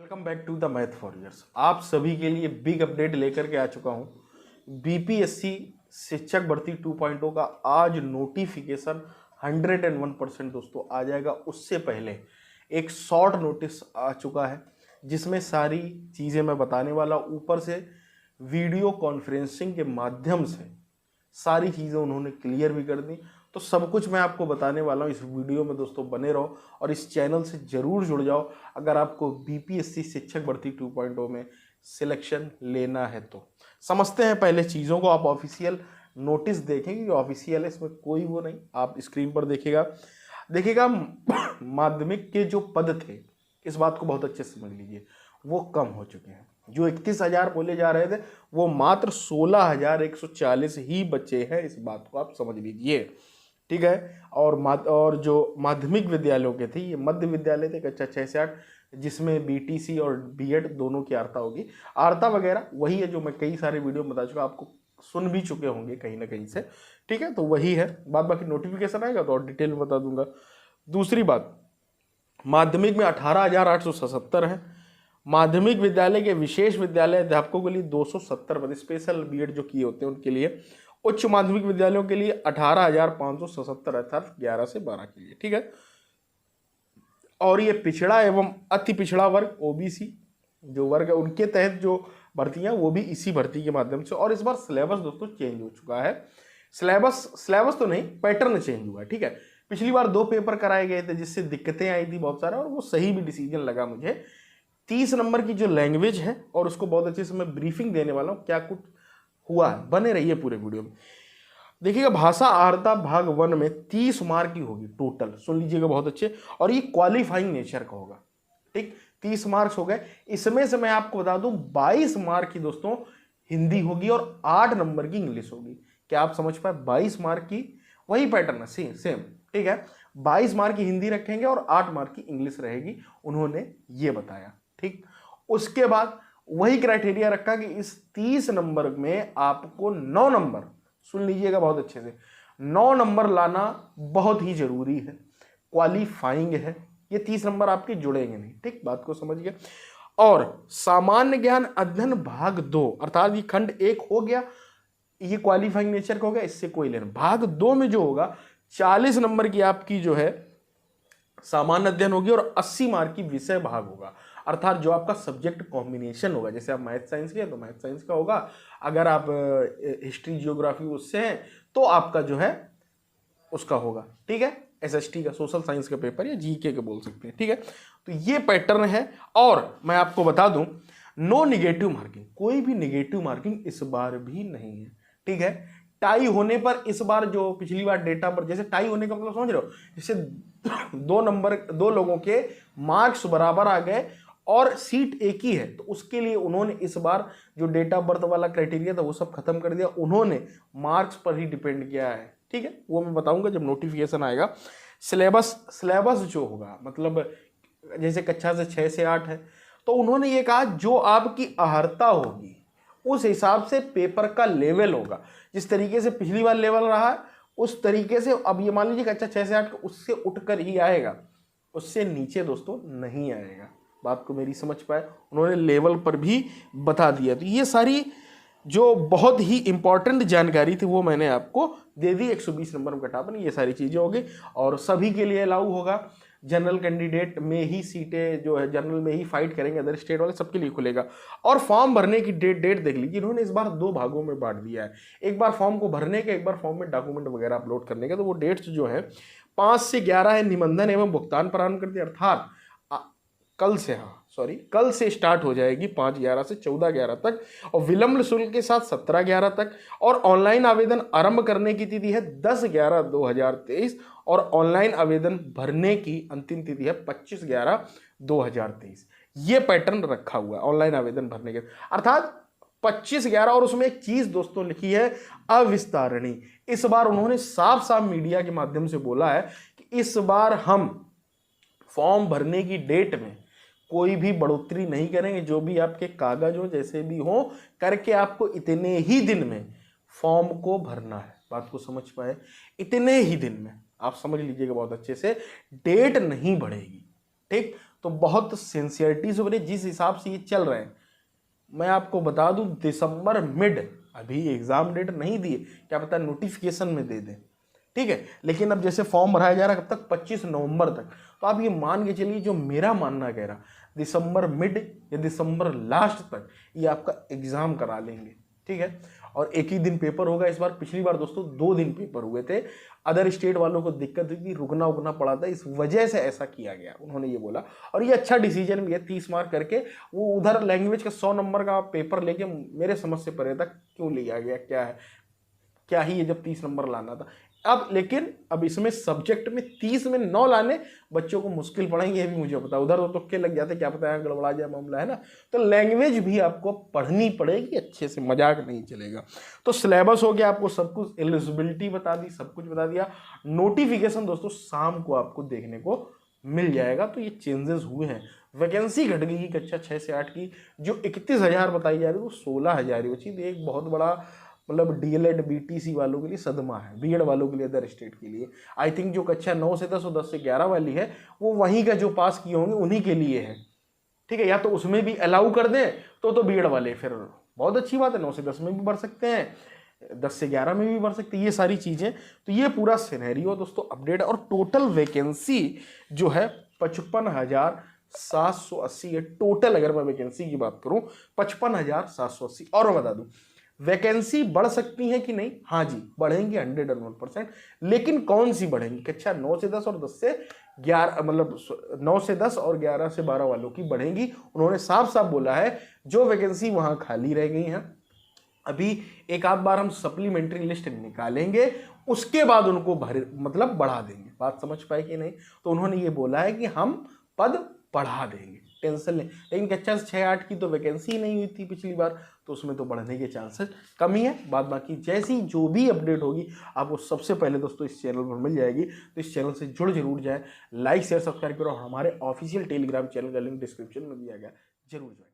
Welcome back to the math warriors. आप सभी के लिए बिग अपडेट लेकर के आ चुका हूं। बीपीएससी शिक्षक भर्ती 2.0 का आज नोटिफिकेशन 101% दोस्तों आ जाएगा। उससे पहले एक शॉर्ट नोटिस आ चुका है जिसमें सारी चीज़ें मैं बताने वाला। ऊपर से वीडियो कॉन्फ्रेंसिंग के माध्यम से सारी चीज़ें उन्होंने क्लियर भी कर दी। तो सब कुछ मैं आपको बताने वाला हूँ। इस वीडियो में दोस्तों बने रहो और इस चैनल से ज़रूर जुड़ जाओ अगर आपको बीपीएससी शिक्षक भर्ती 2.0 में सिलेक्शन लेना है। तो समझते हैं पहले चीज़ों को। आप ऑफिशियल नोटिस देखेंगे, ऑफिशियल है, इसमें कोई वो नहीं। आप स्क्रीन पर देखिएगा माध्यमिक के जो पद थे, इस बात को बहुत अच्छे से समझ लीजिए, वो कम हो चुके हैं। जो 31,000 बोले जा रहे थे वो मात्र 16,140 ही बचे हैं। इस बात को आप समझ लीजिए, ठीक है। और जो माध्यमिक विद्यालयों के थे, ये मध्य विद्यालय थे, कक्षा 6 से 8, जिसमें बीटीसी और बीएड दोनों की आर्ता होगी। आर्ता वगैरह वही है जो मैं कई सारे वीडियो में बता चुका, आपको सुन भी चुके होंगे कहीं ना कहीं से, ठीक है। तो वही है बात। बाकी नोटिफिकेशन आएगा तो और डिटेल में बता दूंगा। दूसरी बात, माध्यमिक में 18,877 है। माध्यमिक विद्यालय के विशेष विद्यालय अध्यापकों के लिए 270 पद, स्पेशल बीएड जो किए होते हैं उनके लिए। उच्च माध्यमिक विद्यालयों के लिए 18,577 अर्थात 11 से 12 के लिए, ठीक है। और ये पिछड़ा एवं अति पिछड़ा वर्ग ओबीसी जो वर्ग है उनके तहत जो भर्तियां, वो भी इसी भर्ती के माध्यम से। और इस बार सिलेबस दोस्तों चेंज हो चुका है। सिलेबस तो नहीं, पैटर्न चेंज हुआ है, ठीक है। पिछली बार 2 पेपर कराए गए थे जिससे दिक्कतें आई थी बहुत सारा, और वो सही भी डिसीजन लगा मुझे। 30 नंबर की जो लैंग्वेज है और उसको बहुत अच्छे से मैं ब्रीफिंग देने वाला हूँ, क्या कुछ हुआ है, बने रहिए पूरे वीडियो में। देखिएगा, भाषा आर्ता भाग 1 में 30 मार्क की होगी टोटल, सुन लीजिएगा बहुत अच्छे। और ये क्वालिफाइंग नेचर का होगा, ठीक। 30 मार्क्स हो गए। इसमें से मैं आपको बता दूं 22 मार्क की दोस्तों हिंदी होगी और 8 नंबर की इंग्लिश होगी। क्या आप समझ पाए? 22 मार्क की वही पैटर्न है, सेम, ठीक है। 22 मार्क की हिंदी रखेंगे और 8 मार्क की इंग्लिश रहेगी, उन्होंने ये बताया, ठीक। उसके बाद वही क्राइटेरिया रखा कि इस 30 नंबर में आपको 9 नंबर, सुन लीजिएगा बहुत अच्छे से, 9 नंबर लाना बहुत ही जरूरी है, क्वालिफाइंग है। ये 30 नंबर आपके जुड़ेंगे नहीं, ठीक, बात को समझिए। और सामान्य ज्ञान अध्ययन भाग 2 अर्थात ये खंड 1 हो गया, ये क्वालिफाइंग नेचर का हो गया, इससे कोई लेना। भाग 2 में जो होगा 40 नंबर की आपकी जो है सामान्य अध्ययन होगी और 80 मार्क की विषय भाग होगा, अर्थात जो आपका सब्जेक्ट कॉम्बिनेशन होगा। जैसे आप मैथ साइंस के हैं तो मैथ साइंस का होगा, अगर आप हिस्ट्री जियोग्राफी उससे हैं तो आपका जो है उसका होगा, ठीक है। एसएसटी का, सोशल साइंस का पेपर, या जीके का बोल सकते हैं, ठीक है। तो ये पैटर्न है। और मैं आपको बता दूं, नो निगेटिव मार्किंग, कोई भी निगेटिव मार्किंग इस बार भी नहीं है, ठीक है। टाई होने पर इस बार जो पिछली बार डेटा पर, जैसे टाई होने का मतलब समझ रहे हो, जैसे 2 लोगों के मार्क्स बराबर आ गए और सीट एक ही है, तो उसके लिए उन्होंने इस बार जो डेट ऑफ बर्थ वाला क्राइटेरिया था वो सब खत्म कर दिया। उन्होंने मार्क्स पर ही डिपेंड किया है, ठीक है। वो मैं बताऊंगा जब नोटिफिकेशन आएगा। सिलेबस जो होगा, मतलब जैसे कक्षा से 6 से 8 है, तो उन्होंने ये कहा जो आपकी अहर्ता होगी उस हिसाब से पेपर का लेवल होगा। जिस तरीके से पिछली बार लेवल रहा है उस तरीके से अब ये मान लीजिए कक्षा 6 से 8 उससे उठकर ही आएगा, उससे नीचे दोस्तों नहीं आएगा। बात को मेरी समझ पाए, उन्होंने लेवल पर भी बता दिया। तो ये सारी जो बहुत ही इंपॉर्टेंट जानकारी थी वो मैंने आपको दे दी। 120 नंबर में कटापन, ये सारी चीज़ें होगी और सभी के लिए अलाउ होगा। जनरल कैंडिडेट में ही सीटें जो है जनरल में ही फाइट करेंगे, अदर स्टेट वाले सबके लिए खुलेगा। और फॉर्म भरने की डेट देख लीजिए, इन्होंने इस बार 2 भागों में बांट दिया है। एक बार फॉर्म को भरने का, एक बार फॉर्म में डॉक्यूमेंट वगैरह अपलोड करने का। तो वो डेट्स जो है 5 से 11 है निबंधन एवं भुगतान प्रारंभ कर दिया, अर्थात कल से स्टार्ट हो जाएगी 5/11 से 14/11 तक, और विलंब शुल्क के साथ 17/11 तक। और ऑनलाइन आवेदन आरंभ करने की तिथि है 10/11/2023 और ऑनलाइन आवेदन भरने की अंतिम तिथि है 25/11/2023। ये पैटर्न रखा हुआ है ऑनलाइन आवेदन भरने के, अर्थात 25/11। और उसमें एक चीज दोस्तों लिखी है, अविस्तारणी। इस बार उन्होंने साफ साफ मीडिया के माध्यम से बोला है कि इस बार हम फॉर्म भरने की डेट में कोई भी बढ़ोतरी नहीं करेंगे। जो भी आपके कागज हो, जैसे भी हो करके, आपको इतने ही दिन में फॉर्म को भरना है। बात को समझ पाए? इतने ही दिन में, आप समझ लीजिएगा बहुत अच्छे से, डेट नहीं बढ़ेगी, ठीक। तो बहुत सिंसियरिटी से बोले, जिस हिसाब से ये चल रहे हैं, मैं आपको बता दूं दिसंबर मिड, अभी एग्जाम डेट नहीं दिए, क्या पता नोटिफिकेशन में दे दें, ठीक है। लेकिन अब जैसे फॉर्म भराया जा रहा है कब तक, 25 नवंबर तक। तो आप ये मान के चलिए, जो मेरा मानना कह रहा, दिसंबर मिड या दिसंबर लास्ट तक ये आपका एग्जाम करा लेंगे, ठीक है। और एक ही दिन पेपर होगा इस बार। पिछली बार दोस्तों 2 दिन पेपर हुए थे। अदर स्टेट वालों को दिक्कत हुई थी, रुकना उकना पड़ा था, इस वजह से ऐसा किया गया, उन्होंने ये बोला। और ये अच्छा डिसीजन भी है, 30 मार्क करके वो उधर लैंग्वेज का 100 नंबर का पेपर लेके मेरे समझ से परे था क्यों लिया गया, क्या ही ये जब 30 नंबर लाना था। अब लेकिन अब इसमें सब्जेक्ट में 30 में 9 लाने बच्चों को मुश्किल पड़ेंगे, ये भी मुझे पता। उधर तो तुक्के लग जाते, क्या पता है गड़बड़ा जाए मामला, है ना। तो लैंग्वेज भी आपको पढ़नी पड़ेगी अच्छे से, मजाक नहीं चलेगा। तो सिलेबस हो गया, आपको सब कुछ, एलिजिबिलिटी बता दी, सब कुछ बता दिया। नोटिफिकेशन दोस्तों शाम को आपको देखने को मिल जाएगा। तो ये चेंजेस हुए हैं। वैकेंसी घट गई कक्षा 6 से 8 की, जो 31,000 बताई जा रही है वो 16,000 ही बची। एक बहुत बड़ा मतलब डीएलएड बीटीसी वालों के लिए सदमा है, बीएड वालों के लिए, अदर स्टेट के लिए। आई थिंक जो कक्षा 9 से 10 और 10 से 11 वाली है वो वहीं का जो पास किए होंगे उन्हीं के लिए है, ठीक है। या तो उसमें भी अलाउ कर दें तो बीएड वाले फिर बहुत अच्छी बात है, 9 से 10 में भी बढ़ सकते हैं, 10 से 11 में भी बढ़ सकते हैं, ये सारी चीज़ें। तो ये पूरा सिनेरियो दोस्तों अपडेट है। और टोटल वैकेंसी जो है 55,780 है टोटल। अगर मैं वैकेंसी की बात करूं 55,780। और मैं बता दूं वैकेंसी बढ़ सकती है कि नहीं, हाँ जी बढ़ेंगी 101%। लेकिन कौन सी बढ़ेंगी, कक्षा 9 से 10 और 10 से 11, मतलब 9 से 10 और 11 से 12 वालों की बढ़ेंगी। उन्होंने साफ साफ बोला है जो वैकेंसी वहां खाली रह गई हैं, अभी एक आध बार हम सप्लीमेंट्री लिस्ट निकालेंगे, उसके बाद उनको मतलब बढ़ा देंगे। बात समझ पाए कि नहीं। तो उन्होंने ये बोला है कि हम पद बढ़ा देंगे, टेंशन नहीं। लेकिन कक्षा 6-8 की तो वैकेंसी ही नहीं हुई थी पिछली बार, तो उसमें तो बढ़ने के चांसेस कम ही है। बाद बाकी जैसी जो भी अपडेट होगी आपको सबसे पहले दोस्तों इस चैनल पर मिल जाएगी। तो इस चैनल से जुड़ जरूर जाए, लाइक शेयर सब्सक्राइब करो। हमारे ऑफिशियल टेलीग्राम चैनल का लिंक डिस्क्रिप्शन में दिया गया, जरूर ज्वाइन।